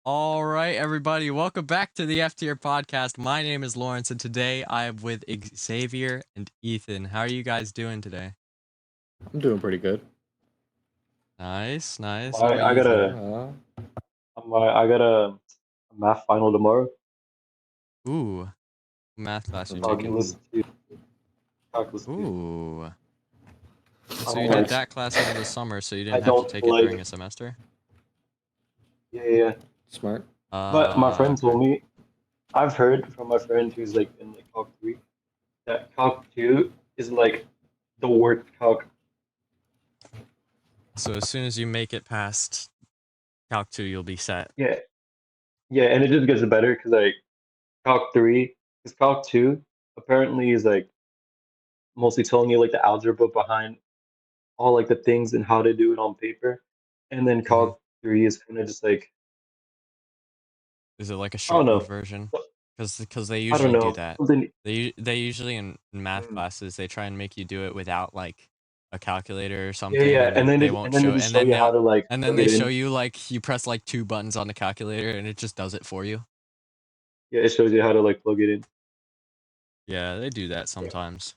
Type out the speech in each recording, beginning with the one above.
All right, everybody, welcome back to the F Tier podcast. My name is Lawrence, and today I am with Xavier and Ethan. How are you guys doing today? I'm doing pretty good. Nice, nice. How I, about I you, got Ethan? a I got a math final tomorrow. Ooh, math class you're taking. Ooh. Calculus two. Calculus two. Ooh. I So you don't did like. that class over the summer, so you I didn't have to don't take it during like. a semester? Yeah. Smart. But my friend Okay. told me. I've heard from my friend who's like in like Calc three that Calc two is like the worst Calc. So as soon as you make it past Calc 2, you'll be set. Yeah. Yeah, and it just gets better because like Calc three, because Calc two apparently is like mostly telling you like the algebra behind all like the things and how to do it on paper, and then hmm Calc three is kind of just like Is it like a I don't shortened know. version? Because they I don't usually do know. that. Something. They usually in math Mm. classes they try and make you do it without like a calculator or Yeah, something, yeah, and then they and won't then they show, just show you how to like and then plug they it show in. you like you press like two buttons on the calculator and it just does it for you. Yeah, it shows you how to like plug it in. Yeah, they do that Yeah, sometimes.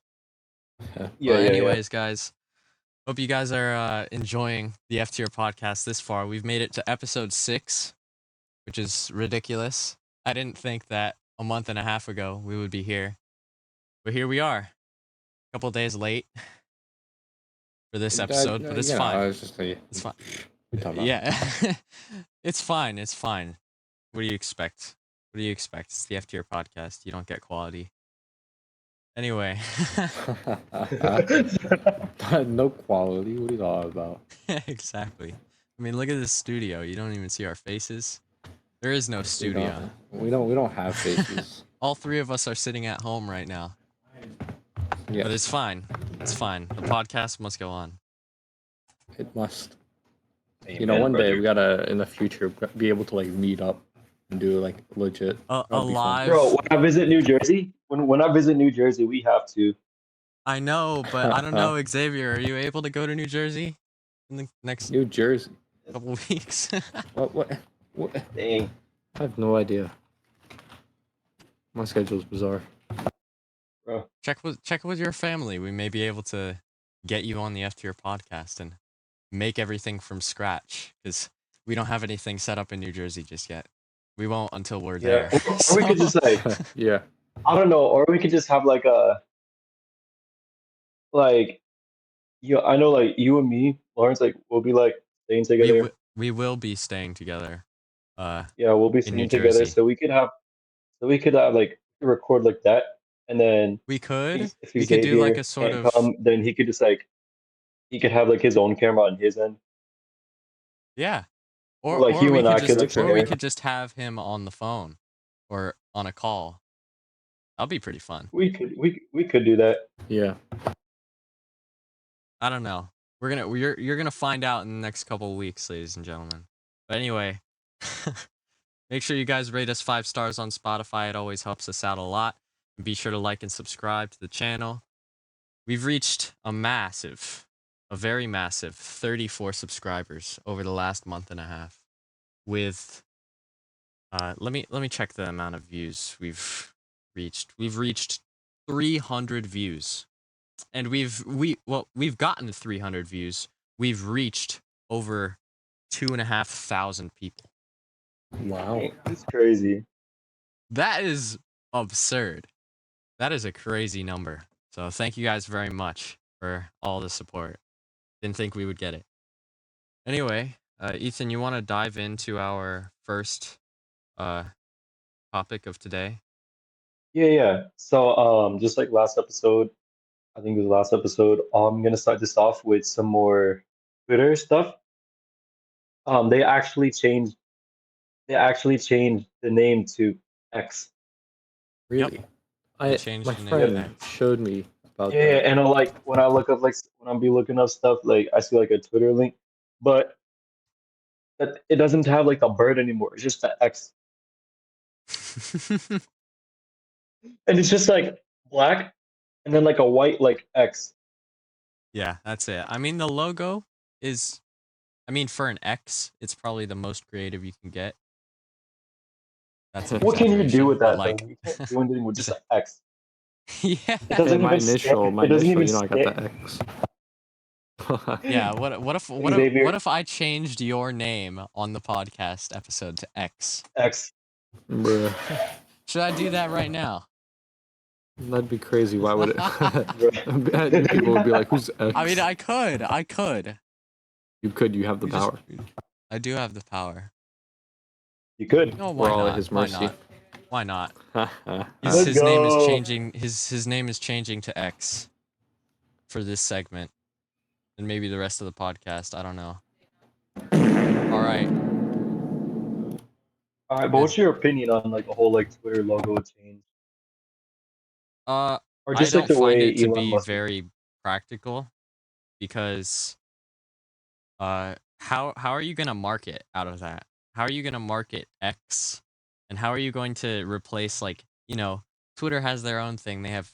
yeah, But yeah, yeah. anyways, guys, hope you guys are enjoying the F Tier podcast this far. We've made it to episode 6, which is ridiculous. I didn't think that a month and a half ago we would be here, but here we are, a couple days late for this episode, but it's fine. It's just like It's fine. we talking about. Yeah, it's fine. It's fine. What do you expect? What do you expect? It's the F Tier podcast. You don't get quality. Anyway, No quality. What are you talking about? exactly. I mean, look at this studio. You don't even see our faces. There is no We don't. studio. We don't have faces. All three of us are sitting at home right now, Yeah, but it's fine. It's fine. The podcast must go on. it must. Amen, One day brother. we gotta in the future be able to like meet up and do like legit. A That'd be fun. Bro, live. when I visit New Jersey, when I visit New Jersey, we have to. I know, but I don't know, Xavier. Are you able to go to New Jersey in the next New Jersey. couple weeks? What? What? What? Dang. I have no idea. My schedule's bizarre. Bro. check with your family. We may be able to get you on the F Tier podcast and make everything from scratch because we don't have anything set up in New Jersey just yet. We won't until we're Yeah. there. Or we could just like Yeah. I don't know, or we could just have like a like you. I know like you and me, Lawrence, like we'll be like staying together. We will be staying together Yeah, we'll be in New staying together, Jersey. so we could like record like that, and then We could if do like Xavier a sort can't of, come, then he could just like he could have like his own camera on his end, yeah. or like you and I could like Or we share. could just have him on the phone or on a call. That'll be pretty fun. We could do that. Yeah. I don't know. You're gonna find out in the next couple of weeks, ladies and gentlemen. But anyway, make sure you guys rate us 5 stars on Spotify. It always helps us out a lot. And be sure to like and subscribe to the channel. We've reached a very massive 34 subscribers over the last month and a half. With let me check the amount of views we've reached. We've reached 300 views. And we've gotten 300 views. We've reached over 2,500 people. Wow. It's crazy. That is absurd. That is a crazy number. So thank you guys very much for all the support. Didn't think we would get it. Anyway, Ethan, you want to dive into our first topic of today? Yeah. So just like last episode, I think it was last episode. I'm gonna start this off with some more Twitter stuff. They actually changed. They actually changed the name to X. Yep. Really? They changed My the name to friend X. showed me about Yeah, that. and I like when I look up like when I'm be looking up stuff, like I see like a Twitter link, but that it doesn't have like a bird anymore. It's just the X, and it's just like black, and then like a white like X. Yeah, that's it. I mean, the logo is, I mean, for an X, it's probably the most creative you can get. That's an What can you do exaggeration, with but that though? like, You can't do anything with just an X. yeah, It doesn't my even initial, stand. It doesn't even you know, I got stand. the X. yeah. What Xavier, if I changed your name on the podcast episode to X? X. Bruh. Should I do that right now? That'd be crazy. Why would it? Bruh. People would be like, "Who's X?" I mean, I could. You could. You have the You just- power. I do have the power. You could. No, We're why all not? at his Why mercy. not? Why not? Let's His name is go. changing. His name is changing to X for this segment, and maybe the rest of the podcast. I don't know. All right. All right, but what's your opinion on like the whole like Twitter logo change, or I just like don't the find way it to Elon be Musk? very practical because how are you gonna market out of that? How are you gonna market X, and how are you going to replace, like, Twitter has their own thing. They have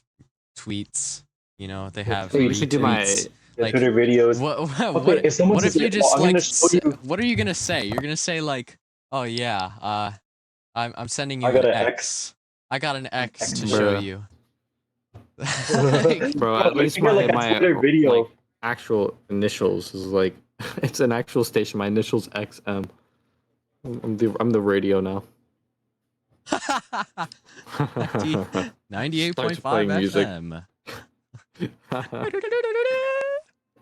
tweets. They have Hey, you should do my. retweets. The Like, Twitter videos. Okay, if someone what says, if you like, just I'm like gonna show you, what are you gonna say? You're gonna say like, oh yeah, I'm sending you I got an an X. I got an X to X. show Bruh. you. Like, Bro, Bro, at least you get, like, a my Twitter video. like actual initials is like it's an actual station. My initials XM. I'm the radio now. 98.5 Starts playing music. FM.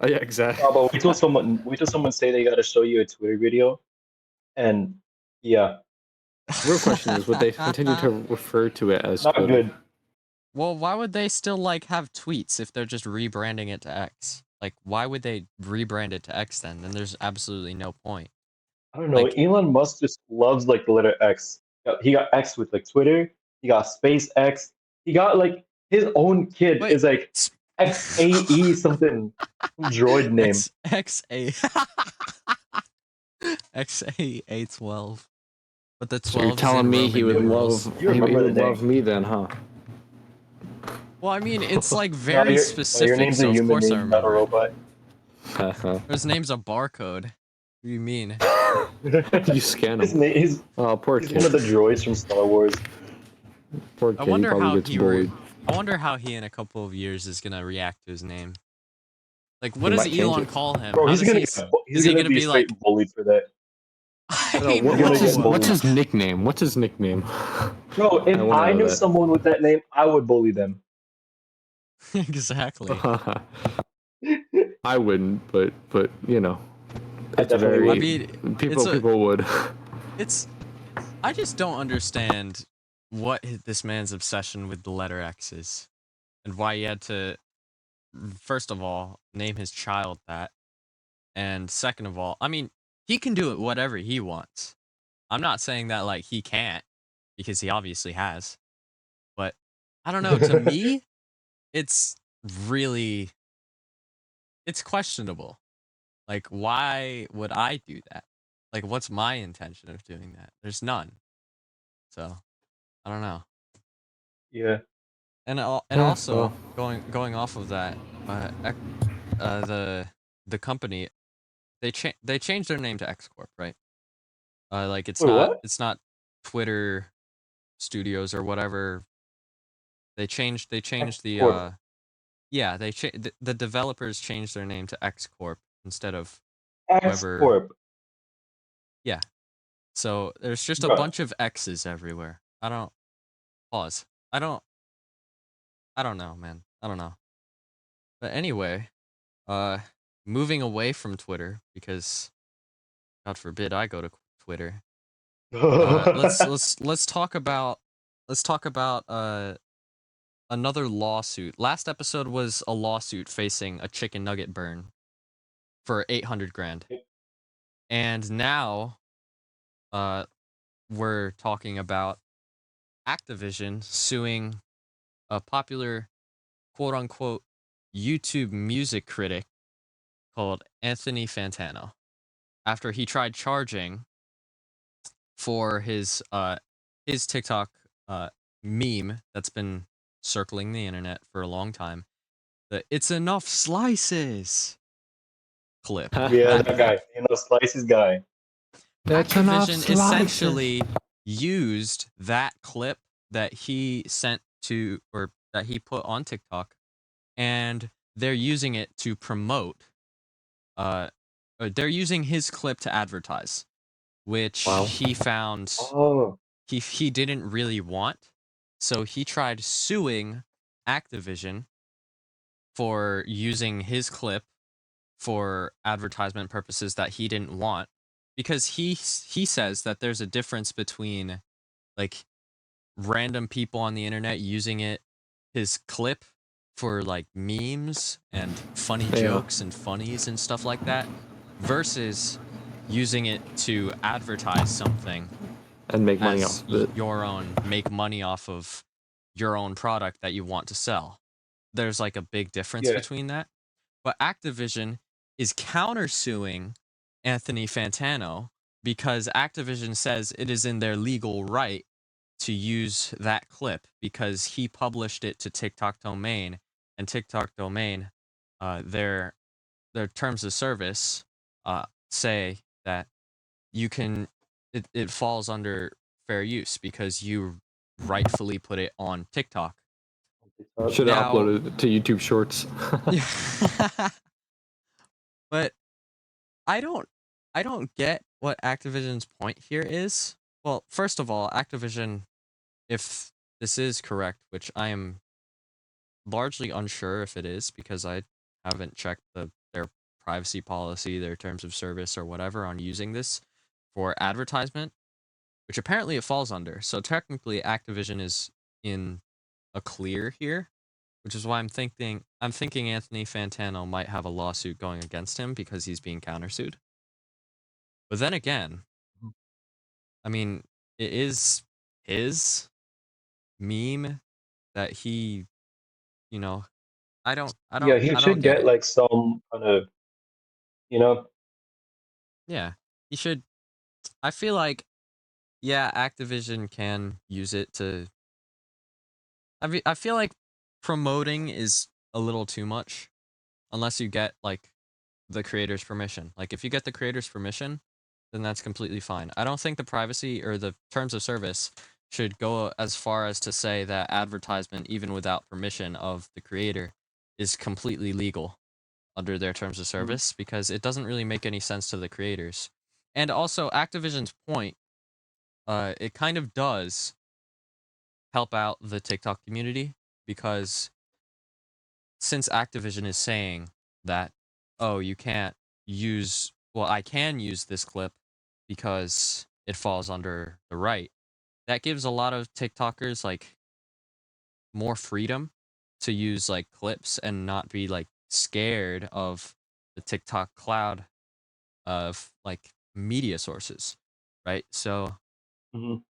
Oh yeah, exactly. Oh, but wait till someone say they gotta show you a Twitter video, and yeah, Real question is, would they continue to refer to it as not Twitter? good. Well, why would they still like have tweets if they're just rebranding it to X? Like, why would they rebrand it to X then? Then there's absolutely no point. I don't know. Like, Elon Musk just loves like the letter X. He got X with like Twitter. He got SpaceX. He got like his own kid wait, is like XAE something, some droid name. XA XA12. But the 12 So you're is telling in me Roman he would numerals. love You remember the day. love me then, huh? Well, I mean, it's like No, very your specific, name's so a of human course I name, not a remember. robot. His name's a barcode. What do you mean? You scan His him. name, he's Oh, poor he's kid. one of the droids from Star Wars. Poor I kid. He wonder probably how gets he bullied. I wonder how he in a couple of years is gonna react to his name. Like, what He does might change Elon it. call him? Bro, How he's does gonna he? he's gonna be like? straight bullied for that. I No, He's gonna get what's bullied. his nickname? What's his nickname? Bro, if wanna I know knew that. someone with that name, I would bully them. Exactly. I wouldn't, but you know, I it's definitely very would. I mean, people would. I just don't understand what this man's obsession with the letter X is, and why he had to, first of all, name his child that, and second of all, I mean, he can do it whatever he wants. I'm not saying that like he can't, because he obviously has, but I don't know. To me, it's really, it's questionable. Like, why would I do that? Like, what's my intention of doing that? There's none. So, I don't know. Yeah. And Yeah, also well. going off of that, the company, they changed their name to X Corp, right? Like, Wait, what? it's not Twitter Studios or whatever. They changed the Corp. yeah, the developers changed their name to X Corp instead of X whoever. Corp. Yeah. So there's just a Bruh. bunch of X's everywhere. I don't know, man. I don't know. But anyway, moving away from Twitter, because God forbid I go to Twitter. Let's talk about another lawsuit. Last episode was a lawsuit facing a chicken nugget burn for 800 grand. And now we're talking about Activision suing a popular quote unquote YouTube music critic called Anthony Fantano after he tried charging for his TikTok meme that's been circling the internet for a long time, the "It's enough slices" clip. Yeah, that guy. Slice's guy. That's enough Activision slices. essentially used that clip that he sent to, or that he put on TikTok, and they're using it to promote. They're using his clip to advertise, which Wow. he found Oh, he didn't really want. So he tried suing Activision for using his clip for advertisement purposes that he didn't want, because he says that there's a difference between like random people on the internet using his clip for like memes and funny Yeah. jokes and funnies and stuff like that, versus using it to advertise something And make money as off of it. make money off of your own product that you want to sell. There's like a big difference yeah. between that. But Activision is countersuing Anthony Fantano because Activision says it is in their legal right to use that clip because he published it to TikTok domain, and TikTok domain, their terms of service say that you can it falls under fair use because you rightfully put it on TikTok. Should have Now- uploaded it to YouTube Shorts. But I don't get what Activision's point here is. Well, first of all, Activision, if this is correct, which I am largely unsure if it is because I haven't checked their privacy policy, their terms of service or whatever on using this for advertisement, which apparently it falls under. So technically Activision is in a clear here, which is why I'm thinking Anthony Fantano might have a lawsuit going against him because he's being countersued. But then again, I mean, it is his meme that he, I don't Yeah, he I don't should get get it. like some kind of, you know, Yeah, he should. I feel like, yeah, Activision can use it to. I feel like promoting is a little too much, unless you get like the creator's permission. Like if you get the creator's permission, then that's completely fine. I don't think the privacy or the terms of service should go as far as to say that advertisement, even without permission of the creator, is completely legal under their terms of service, because it doesn't really make any sense to the creators. And also Activision's point, it kind of does help out the TikTok community, because since Activision is saying that, oh, you can't use, well, I can use this clip because it falls under the right, that gives a lot of TikTokers like more freedom to use like clips and not be like scared of the TikTok cloud of like media sources, right? So mhm.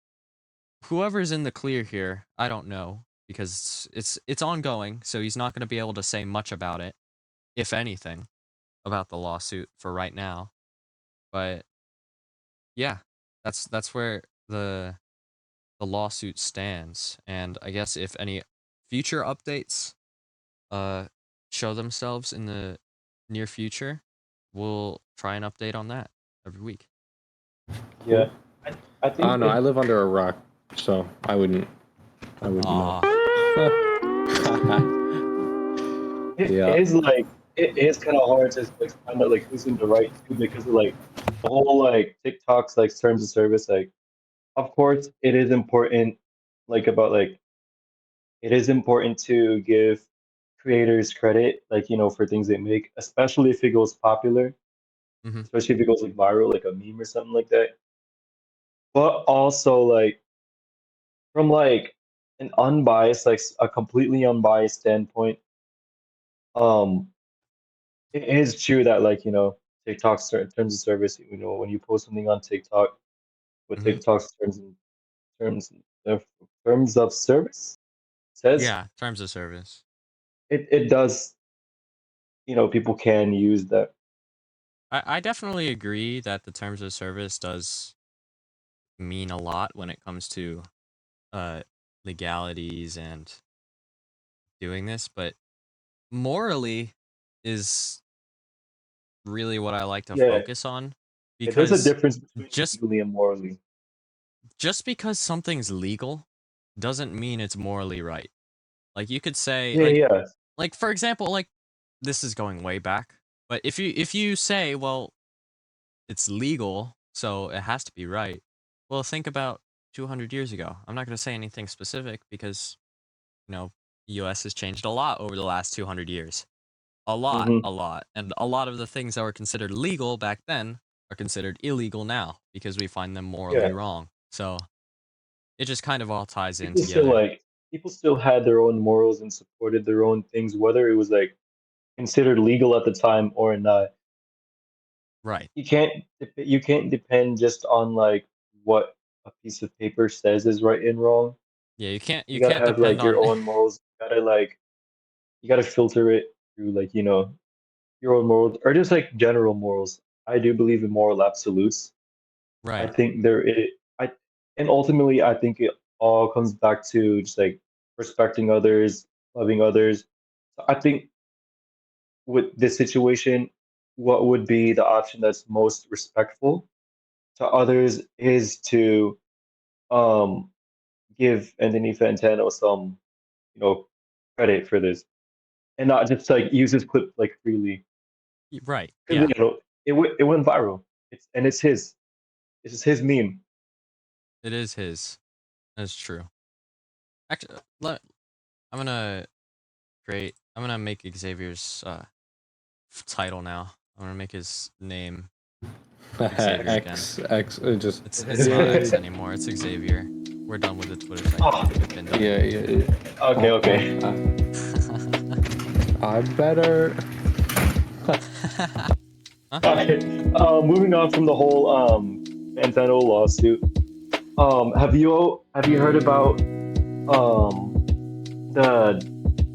whoever's in the clear here, I don't know, because it's ongoing, so he's not going to be able to say much about it, if anything, about the lawsuit for right now. But yeah, that's where the lawsuit stands, and I guess if any future updates show themselves in the near future, we'll try and update on that every week. Yeah. I I think don't know. I live under a rock, so I wouldn't know. Aw. Yeah. It is kind of hard to like find out like who's in the right too, because of like the whole like TikTok's like terms of service. Like, of course, it is important, like about like it is important to give creators credit, like for things they make, especially if it goes popular, Mhm. especially if it goes like viral, like a meme or something like that. But also like from like an unbiased, like a completely unbiased standpoint, um, it is true that like TikTok's terms of service, when you post something on TikTok with Mhm. TikTok's terms of terms of service says Yeah, terms of service. it does, people can use that. I definitely agree that the terms of service does mean a lot when it comes to uh legalities and doing this, but morally is really what I like to Yeah, focus on, there's a because difference between just legally and morally. just because something's legal doesn't mean it's morally right. Like you could say, Yeah. like for example, like this is going way back, but if you say, well, it's legal, so it has to be right. Well, think about 200 years ago. I'm not going to say anything specific because, you know, the US has changed a lot over the last 200 years. A lot, Mm-hmm. a lot. And a lot of the things that were considered legal back then are considered illegal now because we find them morally Yeah. wrong. So it just kind of all ties in People still together. like people still had their own morals and supported their own things, whether it was like considered legal at the time or not. Right. You can't depend just on like what a piece of paper says is right and wrong. Yeah, You you gotta can't have depend like your on own morals. You gotta filter it through like, your own morals or just like general morals. I do believe in moral absolutes. I right. think there it I and ultimately I think it all comes back to just like respecting others, loving others. So I think with this situation, what would be the option that's most respectful to others is to um give Anthony Fantano some, you know, credit for this and not just like use his clip like freely Right. because Yeah. it went viral. It's his. It's just his meme. It is his. That's true. Actually, I'm gonna I'm gonna make Xavier's title now. I'm gonna make his name Xavier again. X, just It's not X anymore. It's Xavier. We're done with the Twitter type. Oh, We've been done. yeah. okay. I'm better. Okay. Moving on from the whole Fantano lawsuit. Have you heard about the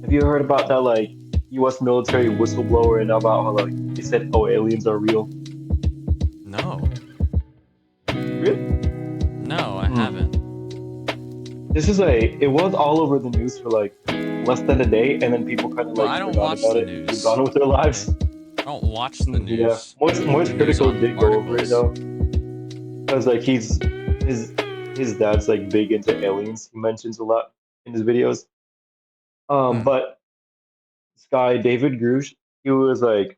have you heard about that like U.S. military whistleblower and about how like they said aliens are real? No. Really? No, I haven't. It was all over the news for like less than a day, and then people kind of Well, like I don't forgot watch about the it, moved news. on with their lives. I don't watch the Yeah, news. most The news criticals on did go over it articles. though, because like his dad's like big into aliens. He mentions a lot in his videos. Hmm. But this guy David Grush, he was like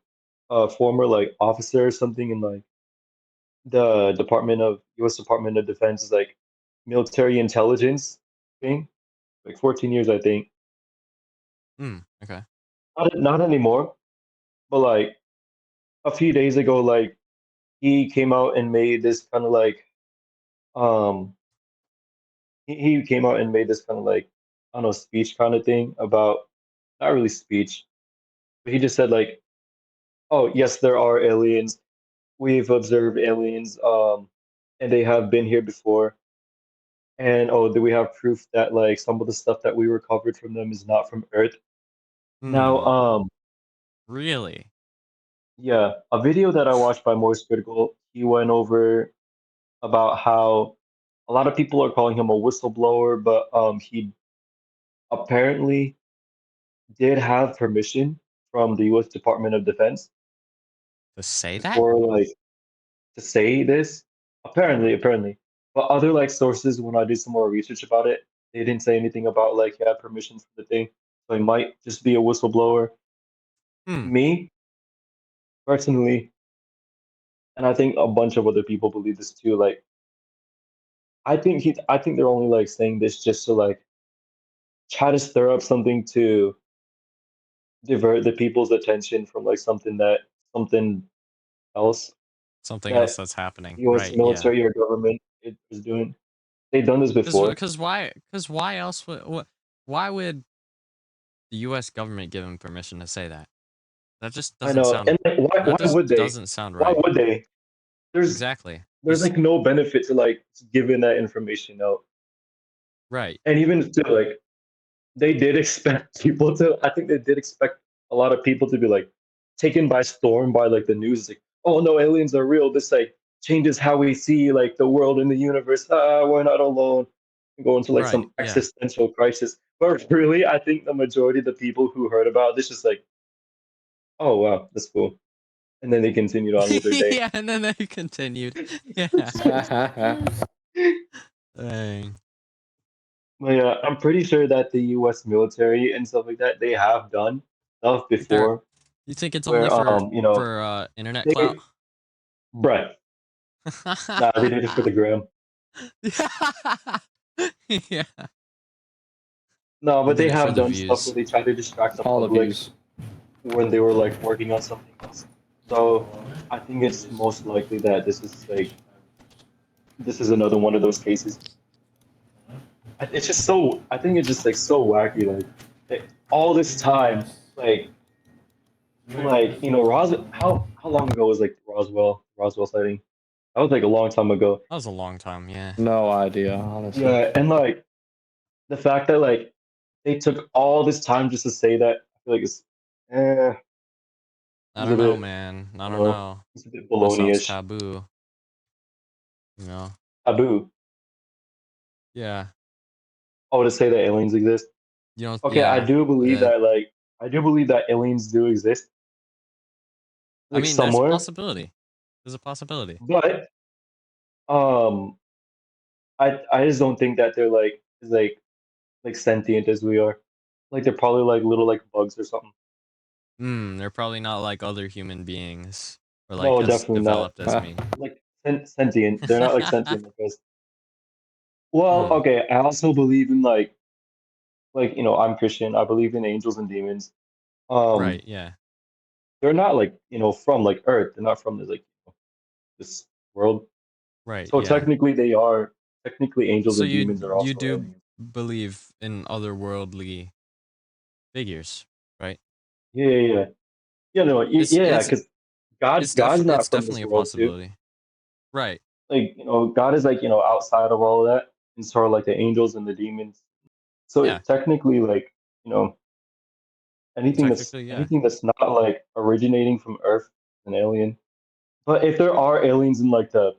a former like officer or something in like the U.S. Department of Defense, like military intelligence thing, like 14 years I think. Hmm. Okay. Not anymore, but like a few days ago, like he came out and made this kind of like um he came out and made this kind of like I don't know speech kind of thing about not really speech, but he just said like, oh yes, there are aliens. We've observed aliens, and they have been here before. And oh, do we have proof that like some of the stuff that we recovered from them is not from Earth? Now, Hmm. Really? yeah, a video that I watched by Moist Critical, he went over about how a lot of people are calling him a whistleblower, but he apparently did have permission from the U.S. Department of Defense To say that? for like to say this. Apparently, but other like sources, when I did some more research about it, they didn't say anything about like he had permission for the thing. So he might just be a whistleblower. Hmm. Me personally, and I think a bunch of other people believe this too. Like, I think they're only like saying this just to like try to stir up something to divert the people's attention from like something else Something else that that's happening. U.S. Right. Yeah. military or government is doing. They've done this before. Because why else would why would the U.S. government give him permission to say that? That just I doesn't know, sound. and like, That why just would they? doesn't sound Why right. would they? There's Exactly. there's like no benefit to like giving that information out, Right. and even still, like they did expect people to. I think they did expect a lot of people to be like taken by storm by like the news, like, oh no, aliens are real. This like changes how we see like the world and the universe. Ah, we're not alone. Go into like Right. some Yeah. existential crisis. But really, I think the majority of the people who heard about this just like, oh wow, that's cool, and then they continued on with their day. Yeah. And then they continued. Yeah. Dang. But yeah, I'm pretty sure that the U.S. military and stuff like that, they have done stuff There. before You think it's only where internet they, clout? bruh, nah, they did it for the gram. Yeah. No, They but did they it for have the done stuff where views. they try to distract the All the public views. when they were like working on something else. So I think it's most likely that this is another one of those cases. It's just so I think it's just like so wacky. All this time, how long ago was like Roswell sighting? That was like a long time ago. That was a long time, yeah. No idea, honestly. Yeah, and like the fact that like they took all this time just to say that, I feel like eh, I it's a don't know, bit, man. I I don't don't know, know. it's a bit That sounds baloney-ish. taboo. You know? Taboo. Yeah. Oh, to say that aliens exist. You know, Okay, yeah. I do believe that aliens do exist, I like mean, there's a somewhere, possibility. There's a possibility. but um, I just don't think that they're like sentient as we are. Like they're probably like little like bugs or something. They're probably not like other human beings or like No, as definitely not. developed as me. Like sentient. They're not like sentient like us. Well, Hmm. okay. I also believe in I'm Christian. I believe in angels and demons. Um, Right, yeah. they're not like from like Earth. They're not from this world. Right, So yeah. technically, technically angels So and you demons are you also do aliens. believe in otherworldly figures, right? Yeah, yeah, yeah. Yeah, no, It's yeah, it's because God's it's not from this definitely a world too. possibility. Right. Like God is like outside of all of that, and sort of like the angels and the demons. So Yeah. technically, like you know, Technically, yeah. anything that's not like originating from Earth is an alien. But if there are aliens in like the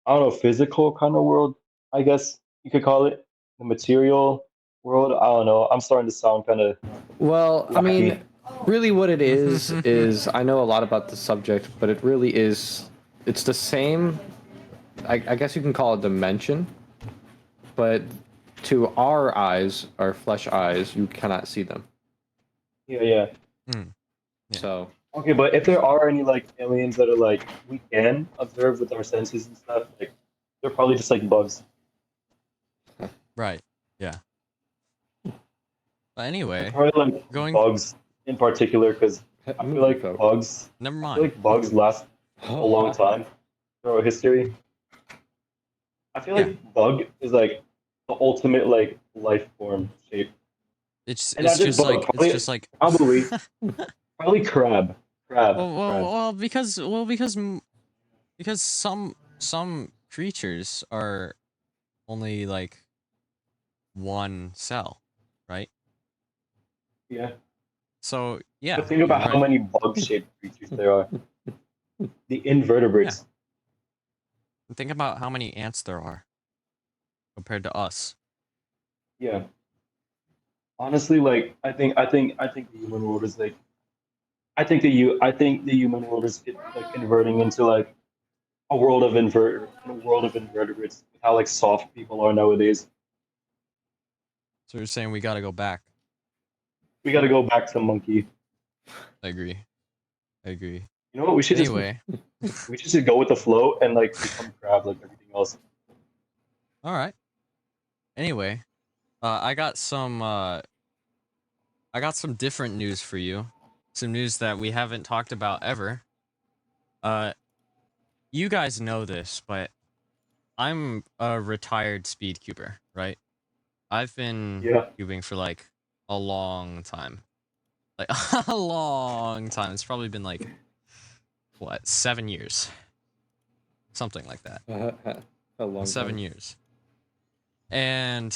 I don't know physical kind of world, I guess you could call it the material world. I don't know. I'm starting to sound kind of Well, I mean, wacky. really what it is I know a lot about the subject, but it really is, it's the same, I guess you can call it dimension, but to our eyes, our flesh eyes, you cannot see them. Yeah, yeah. Hmm. Yeah. So, Okay, but if there are any like aliens that are like we can observe with our senses and stuff, like they're probably just like bugs. Right. Yeah. But They're anyway, probably like going bugs in particular because I feel movie like folk. never I feel mind. like bugs last a long time throughout history. I feel Yeah. like bug is like the ultimate like life form shape, It's and not it's just just bug. like it's just like Probably crab, because some creatures are only like one cell, right? Yeah, So, but yeah, think you're about how right. many bug-shaped creatures there are. The Yeah. invertebrates. And think about how many ants there are compared to us. Yeah, honestly, like I think the human world is like I think the human world is like converting into like a world of invertebrates. With how like soft people are nowadays. So you're saying we got to go back. We got to go back to monkey. I agree. I agree. You know what? Anyway, We should just go with the flow and like become crab like everything else. all right. Anyway, I got some different news for you. Some news that we haven't talked about ever. Uh, you guys know this, but I'm a retired speed cuber, right? I've been Yeah. cubing for like a long time. Like a long time. It's probably been like what, 7 years. Something like that. a long 7 time. years. And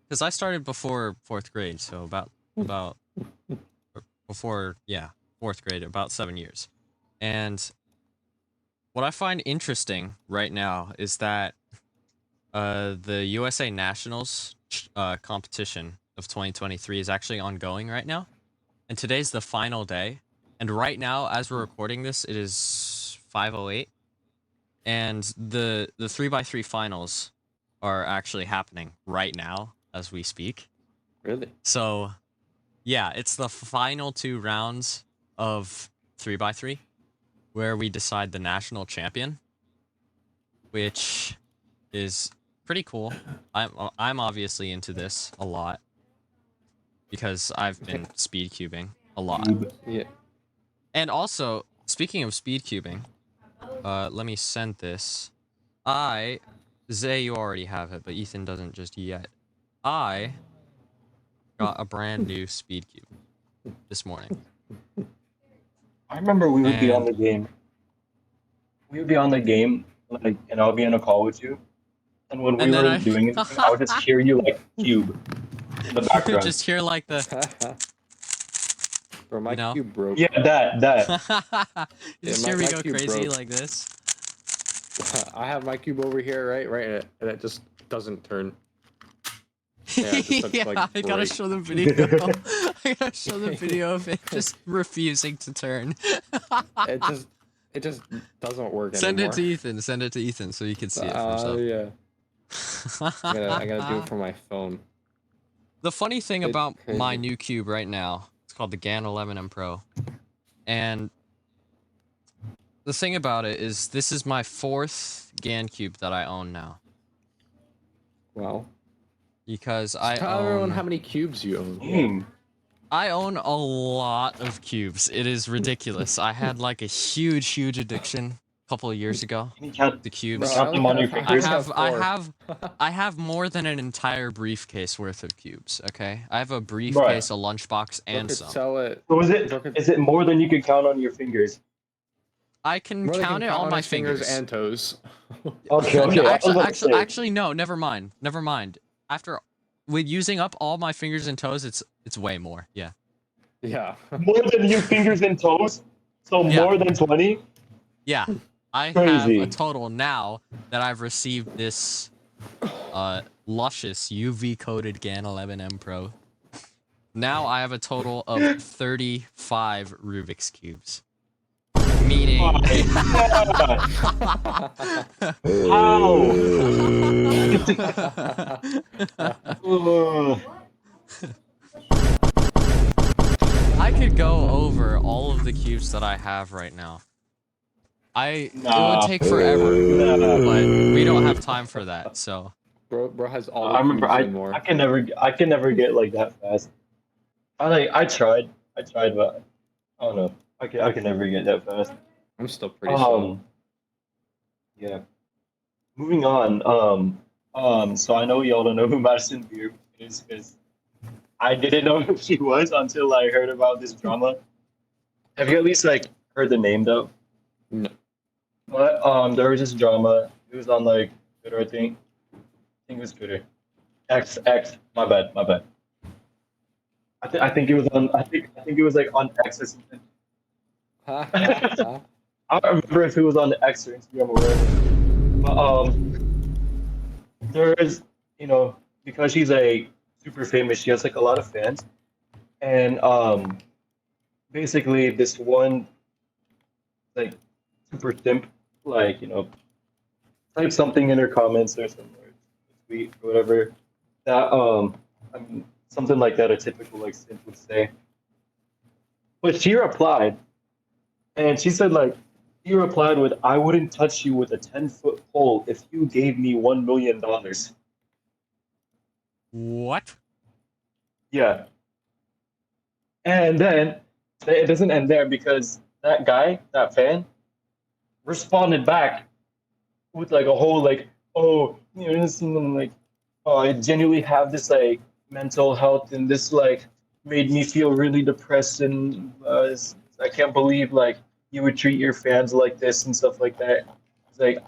cuz I started before 4th grade, so about before, yeah, 4th grade, about 7 years. And what I find interesting right now is that the USA Nationals competition of 2023 is actually ongoing right now. And today's the final day. And right now, as we're recording this, it is 5:08. And the 3x3 finals are actually happening right now as we speak. Really? So, yeah, it's the final 2 rounds of 3x3 where we decide the national champion, which is pretty cool. I'm obviously into this a lot because I've been speed cubing a lot. Yeah. And also, speaking of speed cubing, let me send this. Zay, you already have it, but Ethan doesn't just yet. I got a brand new speed cube this morning. I remember we would be on And the game. We would be on the game, like, and I'll be in a call with you. And when we and then were doing it, I would just hear you like cube in the you background. just hear like the Bro, my You know? cube broke. Yeah, that. you just Yeah, hear me my go cube crazy broke. like this. I have my cube over here, right, and it just doesn't turn. Yeah, it just looks Yeah, like I gotta break. show the video. I gotta show the video of it just refusing to turn. It just doesn't work Send anymore. it to Ethan. Send it to Ethan so you can see it for himself. Yeah. I gotta do it from my phone. The funny thing It's about my crazy. new cube right now, it's called the GAN 11M Pro. And the thing about it is this is my 4th GAN cube that I own now. Wow. Because I Tell everyone own how many cubes you own. Game. I own a lot of cubes. It is ridiculous. I had like a huge addiction a couple of years ago Can you count, to can cubes. you count them on your I fingers? have more than an entire briefcase worth of cubes, okay? I have a briefcase, a lunchbox, and Could some. sell it. So is it more than you could count on your fingers? I can More than count it count on my his fingers fingers. and toes. Okay, okay. No, I was about to say. actually, no, never mind. After with using up all my fingers and toes, it's way more. Yeah. Yeah. More than your fingers and toes? So Yeah. more than 20? Yeah. I have Crazy. a total now that I've received this luscious UV coated GAN 11M Pro. Now I have a total of 35 Rubik's cubes. Meaning How? I could go over all of the cubes that I have right now. It would take forever, but we don't have time for that. So Bro has all the I remember cubes and more. I can never get like that fast. I tried, but I don't know. I can never get that fast. I'm still pretty slow. Yeah. Moving on. So I know y'all don't know who Madison Beer is because I didn't know who she was until I heard about this drama. Have you at least like heard the name though? No. But there was this drama. It was on like Twitter, I think. I think it was Twitter. X. My bad. I think it was on. I think it was like on X or something. I don't remember if it was on the X or Instagram or whatever. But there is, because she's a super famous, she has like a lot of fans, and basically this one like super simp, like type something in her comments or some tweet or whatever that I mean something like that a typical like simp would say. But she replied, and she said like. He replied with, "I wouldn't touch you with a 10-foot pole if you gave me $1 million." what? Yeah. And then it doesn't end there because that guy, that fan, responded back with like a whole like, "Oh, like, oh, I genuinely have this like mental health and this like made me feel really depressed and I can't believe like." You would treat your fans like this and stuff like that. It's like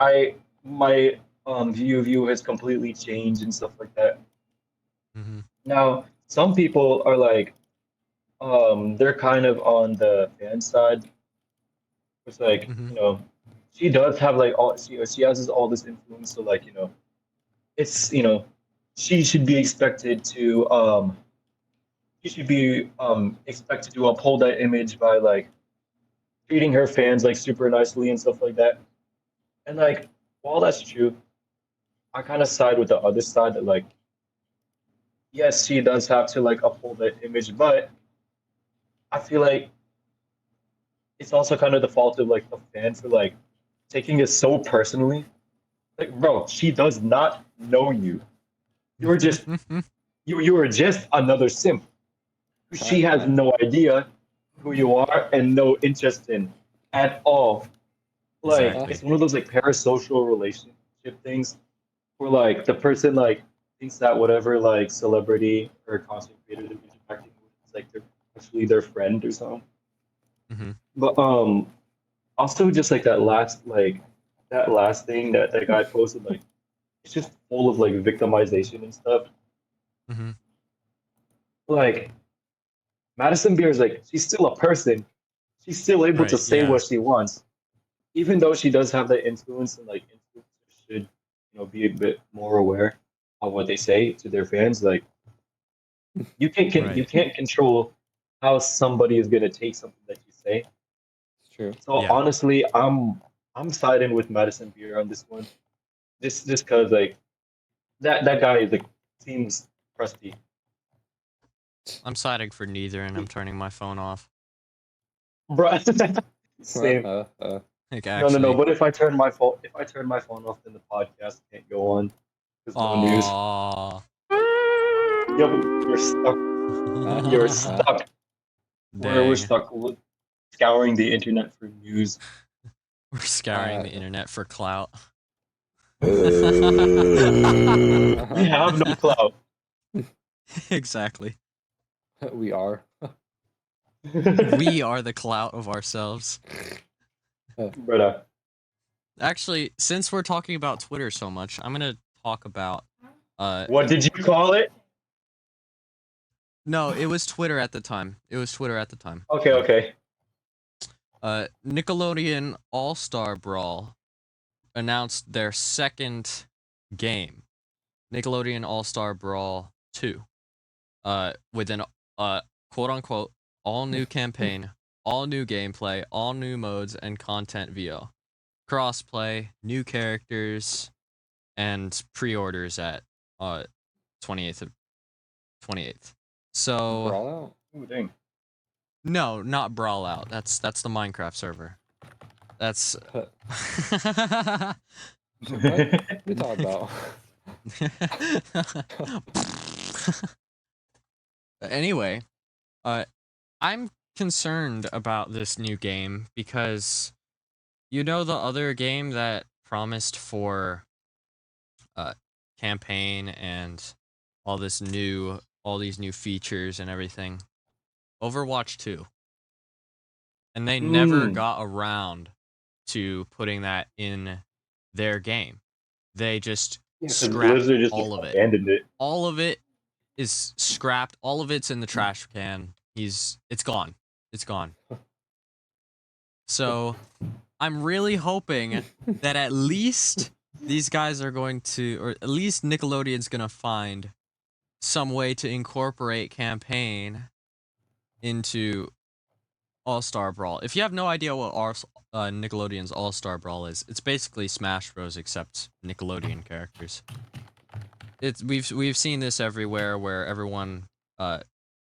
my view of you has completely changed and stuff like that. Mm-hmm. Now, some people are like, they're kind of on the fan side. It's like, she does have like she has all this influence, so like, it's she should be expected to expected to uphold that image by like treating her fans like super nicely and stuff like that. And like, while that's true, I kind of side with the other side that like, yes, she does have to like uphold that image, but I feel like it's also kind of the fault of like the fan for like taking it so personally. Like, bro, she does not know you. You're just you are just another simp. She has no idea who you are and no interest in at all. Like Exactly. it's one of those like parasocial relationship things where like the person like thinks that whatever like celebrity or content creator they're interacting with is like they're actually their friend or something. hmm But also just like that last thing that that guy posted like it's just full of like victimization and stuff. hmm Like Madison Beer is like she's still a person. She's still able to Right. say Yeah. what she wants, even though she does have that influence and like influencers should be a bit more aware of what they say to their fans. Like you Right. can't control how somebody is gonna take something that you say. It's true. So Yeah. honestly, I'm siding with Madison Beer on this one. Just because like that guy is like seems crusty. I'm siding for neither, and I'm turning my phone off. Bro, same. Like No. actually. But if I turn my phone off, then the podcast can't go on. There's no news. Aww. You're stuck. You're stuck. We're Dang. stuck scouring the internet for news. We're scouring the internet for clout. We have no clout. Exactly. We are. We are the clout of ourselves. Brother. Actually, since we're talking about Twitter so much, I'm gonna talk about What did you call it? no, it was Twitter at the time. Okay. Nickelodeon All-Star Brawl announced their second game, Nickelodeon All-Star Brawl 2, with an quote-unquote all-new campaign, all new gameplay, all new modes and content via crossplay, new characters, and pre-orders at 28th. So Brawl out? Ooh, dang. no, not Brawl Out. That's the Minecraft server. That's What we talking about? Anyway, I'm concerned about this new game because you know the other game that promised for campaign and all these new features and everything, Overwatch 2. And they never got around to putting that in their game. They just Yeah, 'cause scrapped Blizzard just all like, of it. abandoned it. All of it is scrapped. All of it's in the trash can. It's gone. It's gone. So I'm really hoping that at least these guys are going to, or at least Nickelodeon's gonna find some way to incorporate campaign into All-Star Brawl. If you have no idea what Nickelodeon's All-Star Brawl is, it's basically Smash Bros. Except Nickelodeon characters. We've seen this everywhere where everyone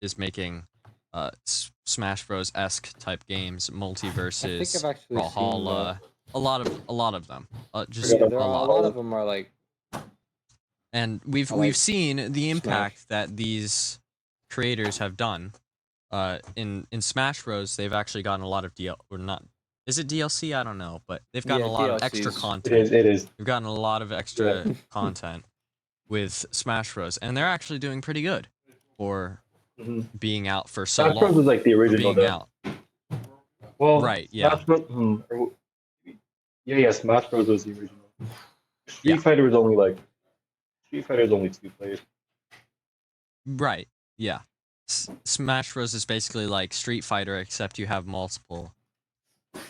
is making Smash Bros. Esque type games, I think multiverses, I've actually seen Brawlhalla, a lot of them, just Yeah, a there are a lot. lot of them are like And we've like seen the impact Smash. that these creators have done. In Smash Bros, they've actually gotten a lot of or not. Is it DLC? I don't know, but they've gotten a lot of extra DLCs. content. It is. We've gotten a lot of extra content with Smash Bros, and they're actually doing pretty good for Mhm. being out for so Smash Bros long. was like the For original being though. out, Well, right? Yeah, Smash Bros. Yeah, Smash Bros was the original. Yeah. Street Fighter is only 2 players. right. Yeah. Smash Bros is basically like Street Fighter, except you have multiple.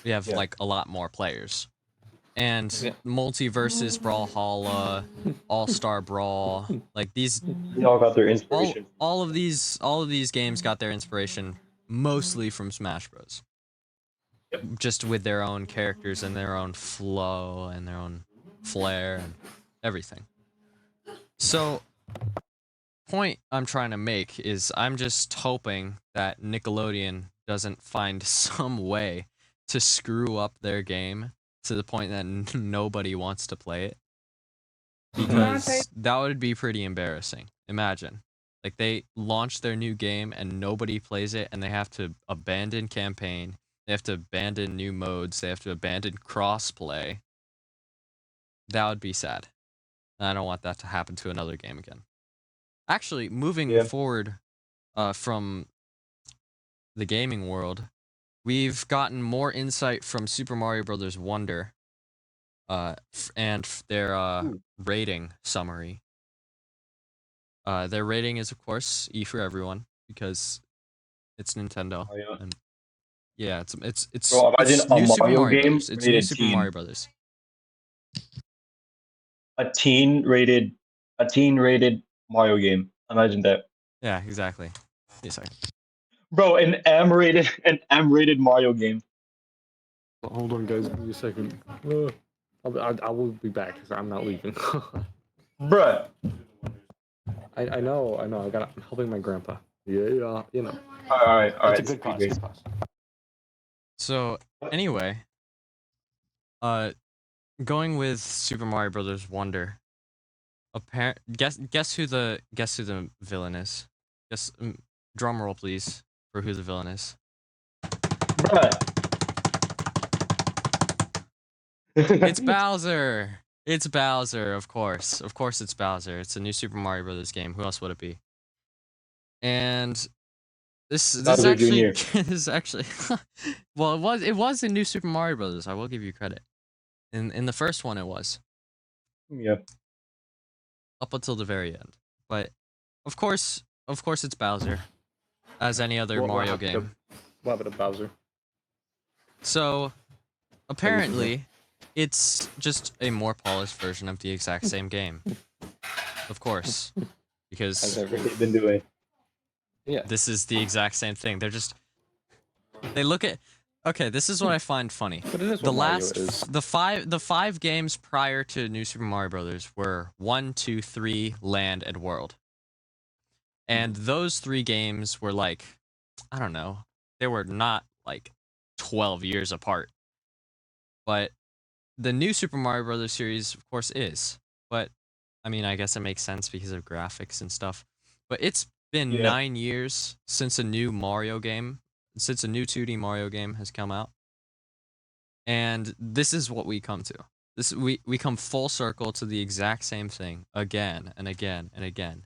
You have Yeah. like a lot more players. And Yeah. Multiverses, Brawlhalla, All-Star Brawl, like these They all got their inspiration. all of these games got their inspiration mostly from Smash Bros. Yep. Just with their own characters and their own flow and their own flair and everything. So, point I'm trying to make is I'm just hoping that Nickelodeon doesn't find some way to screw up their game to the point that nobody wants to play it, because that would be pretty embarrassing. Imagine, like, they launch their new game and nobody plays it, and they have to abandon campaign, they have to abandon new modes, they have to abandon crossplay. That would be sad. And I don't want that to happen to another game again. Actually, moving Yeah. forward from the gaming world, we've gotten more insight from Super Mario Brothers Wonder and their rating summary. Their rating is, of course, E for everyone, because it's Nintendo. Oh, yeah. And yeah, it's Bro, imagine it's a new Super Mario Mario game Brothers. It's new rated Super teen. Mario Brothers. A teen rated Mario game. Imagine that. Yeah, exactly. Wait a second. Bro, an M-rated Mario game. Hold on, guys. Give me a second. I will be back because I'm not leaving. Bruh. I know. I'm helping my grandpa. Yeah, you know. Alright. It's a good cause. Good cause. So anyway, going with Super Mario Brothers Wonder. Guess who the villain is? Guess, drum roll please for who the villain is. Bruh. It's Bowser. It's Bowser, of course. Of course, it's Bowser. It's a new Super Mario Brothers game. Who else would it be? And this Bowser actually Jr. is actually well, it was in New Super Mario Brothers. I will give you credit. In the first one, it was. Yeah. Up until the very end. But of course it's Bowser, as any other Mario game. What happened to Bowser? So apparently it's just a more polished version of the exact same game. Of course. As Because They've been doing. Yeah. this is the exact same thing. They look at, okay, this is what I find funny. But it is The what Mario last is. the five games prior to New Super Mario Brothers were 1, 2, 3, Land, and World. And those 3 games were like, I don't know, they were not like 12 years apart. But the new Super Mario Brothers series, of course, is. But I mean, I guess it makes sense because of graphics and stuff. But it's been Yeah. 9 years since a new 2D Mario game has come out. And this is what we come to. We come full circle to the exact same thing again and again and again.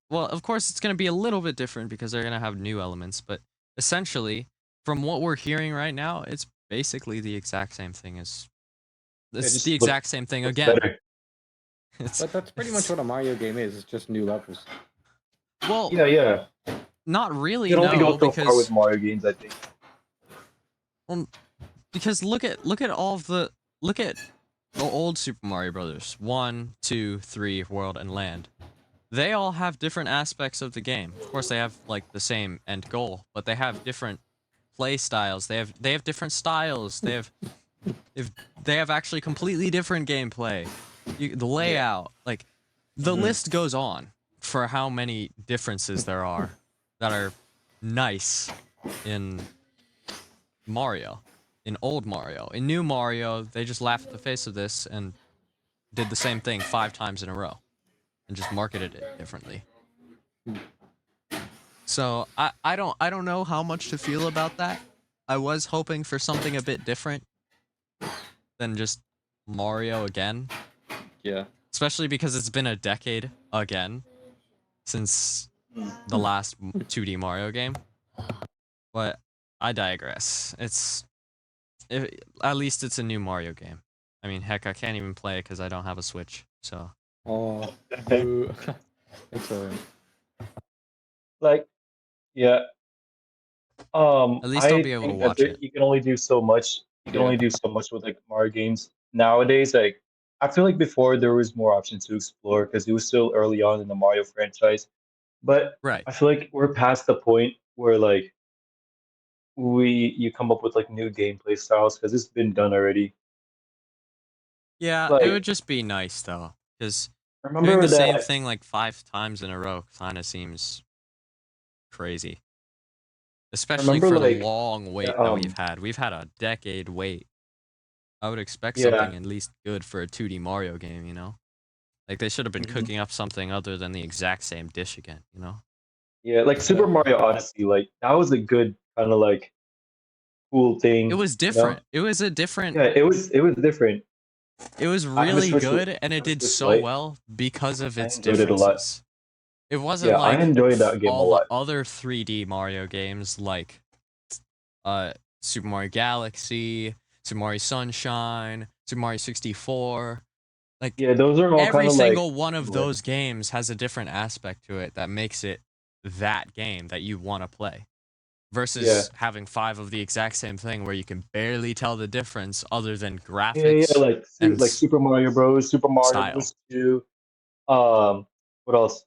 Well, of course, it's going to be a little bit different because they're going to have new elements, but essentially, from what we're hearing right now, it's basically the exact same thing as. It's just the exact same thing looks again. better. But that's pretty much what a Mario game is. It's just new levels. Well, Yeah. not really, You can only no, go so far because with Mario games, I think. look at the old Super Mario Brothers 1, 2, 3, World, and Land. They all have different aspects of the game. Of course, they have like the same end goal, but they have different play styles. They have different styles. They have actually completely different gameplay. The layout, like the list goes on for how many differences there are that are nice in Mario, in old Mario. In new Mario, they just laughed at the face of this and did the same thing 5 times in a row and just marketed it differently. So I don't know how much to feel about that. I was hoping for something a bit different than just Mario again, Yeah. especially because it's been a decade again since the last 2D Mario game. But I digress. At least it's a new Mario game. I mean, heck, I can't even play it because I don't have a Switch. So Oh. Boo. It's alright. Like, yeah. at least I'll I be able to think that watch it. you can only do so much. You can Yeah. only do so much with like Mario games nowadays. Like, I feel like before there was more options to explore because it was still early on in the Mario franchise. But Right. I feel like we're past the point where like you come up with like new gameplay styles because it's been done already. Yeah, it Like, would just be nice though, because I Doing remember the same that. thing like 5 times in a row kind of seems crazy, I especially remember for the like long wait that, that we've had. We've had a decade wait. I would expect yeah, something at least good for a 2D Mario game, you know? Like they should have been mhm. cooking up something other than the exact same dish again, you know? Yeah, like Super Mario Odyssey, like that was a good kind of like cool It thing, was you know? different. It was a different. Yeah, it was different. It was I have a really Switch, good, and I it have a did Switch so Lite. well because of I its enjoyed it a lot. differences. It wasn't Yeah, I like enjoyed that game a all the lot. other 3D Mario games, like uh, Super Mario Galaxy, Super Mario Sunshine, Super Mario 64. Like Yeah, those are all kind every of like single one of similar. those games has a different aspect to it that makes it that game that you want to play. Yeah. Versus having 5 of the exact same thing where you can barely tell the difference other than Yeah, graphics like and like Super Mario Bros, Super Mario style. Bros. 2. What else?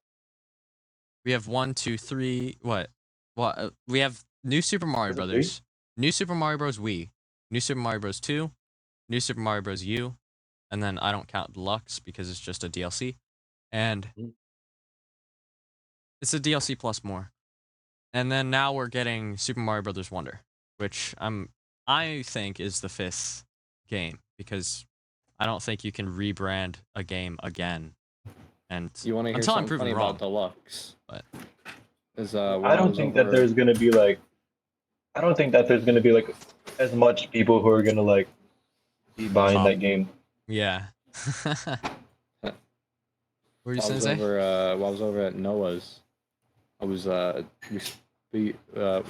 We have one, two, three. What? What? We have New Super Mario Was it 3? Brothers, New Super Mario Bros. Wii, New Super Mario Bros. 2, New Super Mario Bros. U, and then I don't count Deluxe because it's just a DLC, and Mhm. it's a DLC plus more. And then now we're getting Super Mario Brothers Wonder, which I think is the 5th game because I don't think you can rebrand a game again. And You want to hear until I'm something proven funny about wrong, Deluxe? but Is I when I don't was think that over. there's gonna be like I don't think that there's gonna be like as much people who are gonna like be buying pop, that game. yeah. What were you I saying, was Zay? over. While I was over at Noah's, I was well,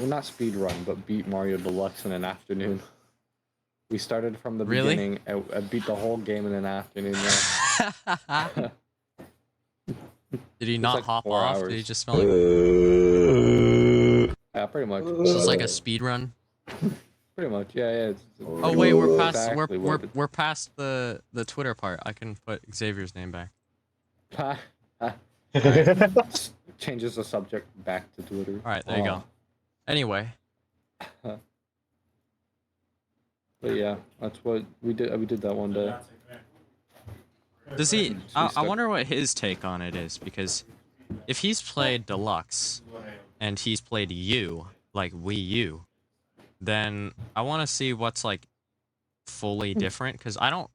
not speed run, but beat Mario Deluxe in an afternoon. We started from the Really? beginning. I beat the whole game in an afternoon. Yeah. Did he It was not like hop 4 off? Did he hours. just smell like Yeah, pretty much. it's just like a speed run? Pretty much. Yeah, yeah. It's Oh wait, we're Uh, past exactly what we're past the Twitter part. I can put Xavier's name back. Alright. Changes the subject back to Twitter. Alright, there you go. Anyway. But yeah, that's what we did. We did that one day. Does he We I stuck. wonder what his take on it is, because if he's played Deluxe and he's played U, like Wii U, then I wanna see what's like fully different, because I don't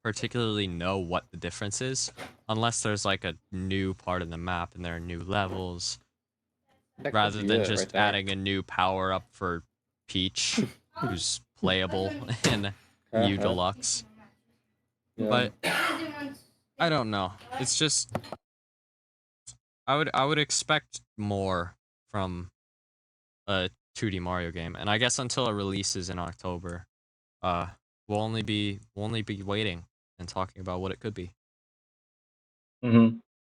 particularly know what the difference is unless there's like a new part of the map and there are new levels, That could rather be than it just right there. adding a new power up for Peach, who's playable in U Deluxe. Yeah. But I don't know. It's just I would expect more from a 2D Mario game, and I guess until it releases in October, uh, we'll only be waiting and talking about what it could be. hmm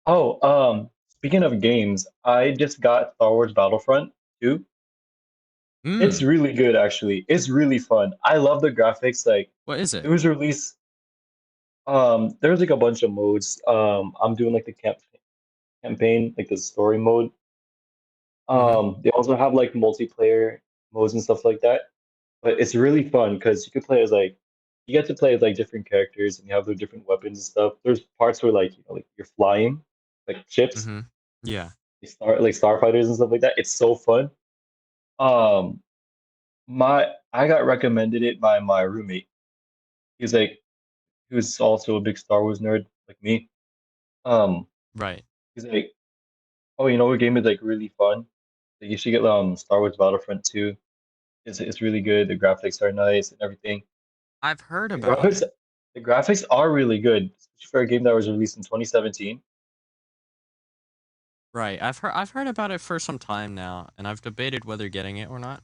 Oh, speaking of games, I just got Star Wars Battlefront 2. It's Hmm. really good actually. It's really fun. I love the graphics. Like What is it it? was released there's like a bunch of modes. I'm doing like the campaign, like the story mode. Mm-hmm. They also have like multiplayer modes and stuff like that. But it's really fun because you could play as like you get to play as like different characters and you have their different weapons and stuff. There's parts where like like you're flying, like ships, Mm-hmm. Yeah. like starfighters and stuff like that. It's so fun. Um, I got recommended it by my roommate. He's like he was also a big Star Wars nerd like me. Um, Right. he's like, oh, you know what game is like really fun? Like, you should get Star Wars Battlefront 2. It's really good. The graphics are nice and everything. I've heard The about graphics it. the graphics are really good, especially for a game that was released in 2017. Right. I've heard about it for some time now, and I've debated whether getting it or not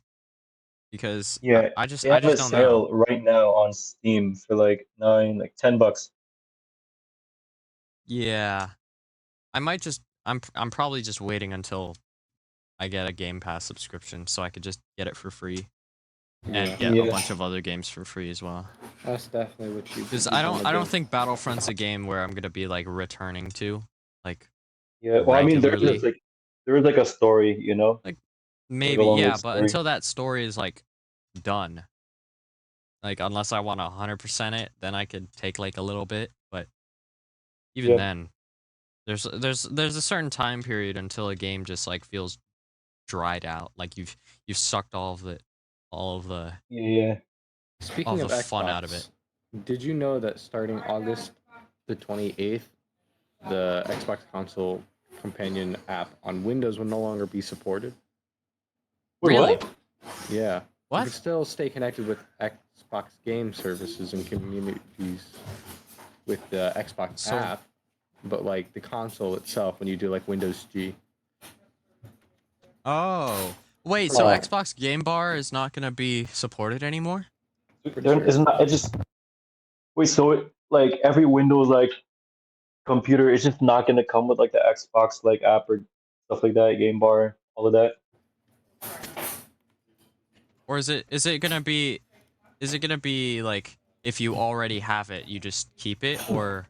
because Yeah, they I have a just don't know. sale right now on Steam for like like $10. Yeah. I might just I'm probably just waiting until I get a Game Pass subscription so I could just get it for free and Yeah. get a Yeah. bunch of other games for free as well. That's definitely what you Because should I want don't to do. think Battlefront's a game where I'm gonna be like returning to like Yeah, well, I mean, regularly. there is like a story, Like like a maybe, long yeah, like but story. until that story is like done, like unless I want to 100% it, then I could take like a little bit. But even Yeah, then, There's a certain time period until a game just like feels dried out, like you've sucked all of the Yeah. Speaking of fun out of it. Xbox, did you know that starting August the 28th, the Xbox console companion app on Windows will no longer be supported? Wait, Really? what? Yeah. You What? can still stay connected with Xbox game services and communities with the Xbox So- app, but like the console itself, when you do like Windows G. Oh, wait. So Oh. Xbox Game Bar is not gonna be supported anymore? Pretty sure. Isn't that, it just wait, so it, like every Windows like computer is just not gonna come with like the Xbox like app or stuff like that, game bar, all of that. Or is it gonna be like if you already have it, you just keep it, or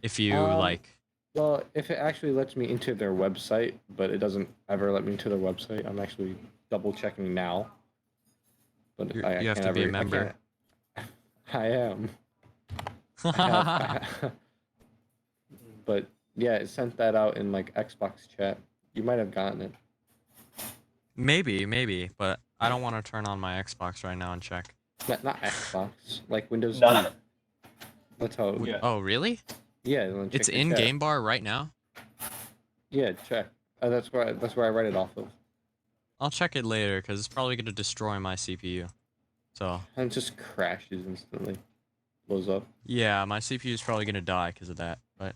if you like Well, if it actually lets me into their website, but it doesn't ever let me into their website, I'm actually double checking now. But You- I you have can't to be a ever- I member. can't- I am. I have- but yeah, it sent that out in like Xbox chat. You might have gotten it. maybe, but I don't want to turn on my Xbox right now and check. Not Xbox, like Windows Nah. 10. That's how. Yeah. Oh, really? Yeah, then check It's the in chat. Game Bar right now? Yeah, check. That's where I read it off of. I'll check it later because it's probably gonna destroy my CPU. So And it just crashes instantly, blows up. yeah, my CPU is probably gonna die because of that, but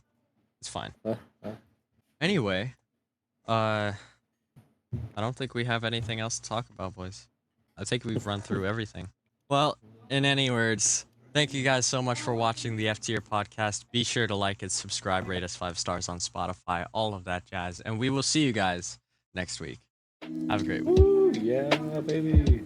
it's fine. Huh? Anyway, I don't think we have anything else to talk about, boys. I think we've run through everything. Well, in any words, thank you guys so much for watching the F Tier podcast. Be sure to like and subscribe, rate us 5 stars on Spotify, all of that jazz, and we will see you guys next week. Have a great week. Woo, yeah, baby.